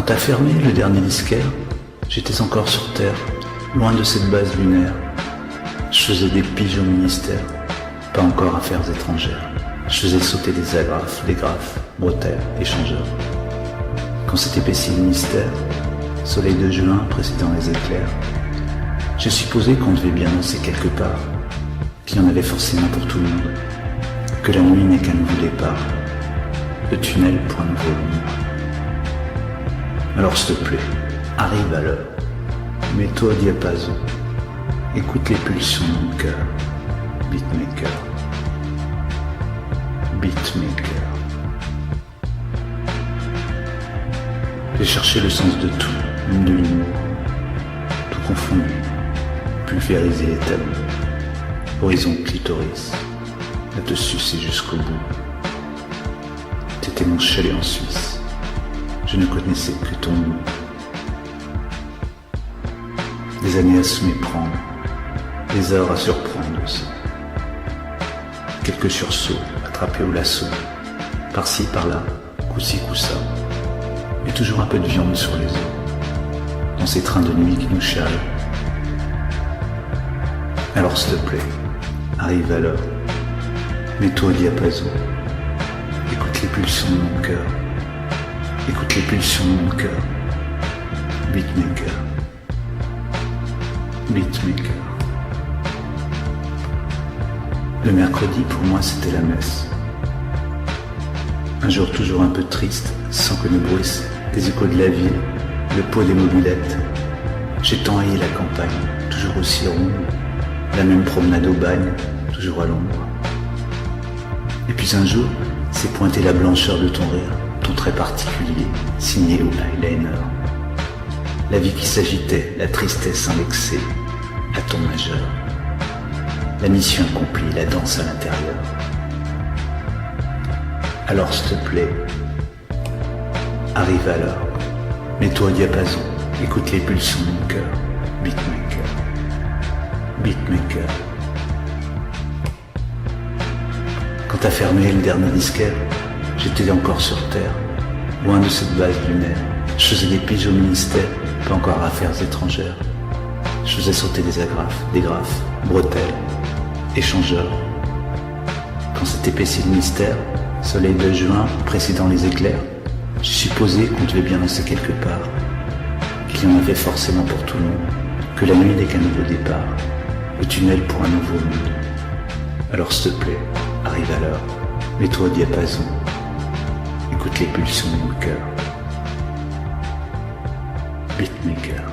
t'as fermé le dernier disquaire, j'étais encore sur terre, loin de cette base lunaire. Je faisais des piges au ministère, pas encore affaires étrangères. Je faisais sauter des agrafes, des graphes, bretelles, échangeurs. Quand s'est épaissi le mystère, soleil de juin précédant les éclairs, j'ai supposé qu'on devait bien annoncer quelque part qu'il y en avait forcément pour tout le monde, que la nuit n'est qu'un nouveau départ, le tunnel pour un nouveau monde. Alors s'il te plaît, arrive à l'heure, mets-toi au diapason, écoute les pulsions de mon cœur, beatmaker, beatmaker. J'ai cherché le sens de tout, même de l'humour, tout confondu, pulvérisé les tabous, horizon clitoris, là-dessus c'est jusqu'au bout. T'étais mon chalet en Suisse, je ne connaissais que ton nom. Des années à se méprendre, des heures à surprendre aussi. Quelques sursauts attrapés au lasso, par-ci par-là, coup-ci coup-ça, et toujours un peu de viande sur les os, dans ces trains de nuit qui nous chargent. Alors s'il te plaît, arrive à l'heure, mets-toi au diapason, écoute les pulsions de mon cœur, écoute les pulsions de mon cœur, beatmaker, beatmaker. Le mercredi pour moi c'était la messe, un jour toujours un peu triste, sans que ne bruissent les échos de la ville, le pot des mobylettes. J'ai tant haï la campagne, toujours aussi ronde, la même promenade au bagne, toujours à l'ombre. Et puis un jour, s'est pointée la blancheur de ton rire, ton trait particulier, signé au eyeliner. La vie qui s'agitait, la tristesse sans l'excès, à ton majeur. La mission accomplie, la danse à l'intérieur. Alors s'il te plaît, arrive à l'heure, mets-toi au diapason, écoute les pulsions de mon cœur, beatmaker, beatmaker. Quand t'as fermé le dernier disquaire, j'étais encore sur terre, loin de cette base lunaire. Je faisais des piges au ministère, pas encore affaires étrangères. Je faisais sauter des agrafes, des graphes, bretelles, échangeurs. Quand s'est épaissi le mystère, soleil de juin précédant les éclairs, j'ai supposé qu'on devait bien lancer quelque part, qu'il y en avait forcément pour tout le monde, que la nuit n'est qu'un nouveau départ, le tunnel pour un nouveau monde. Alors s'il te plaît, arrive à l'heure, mets-toi au diapason, écoute les pulsions de mon cœur, beatmaker.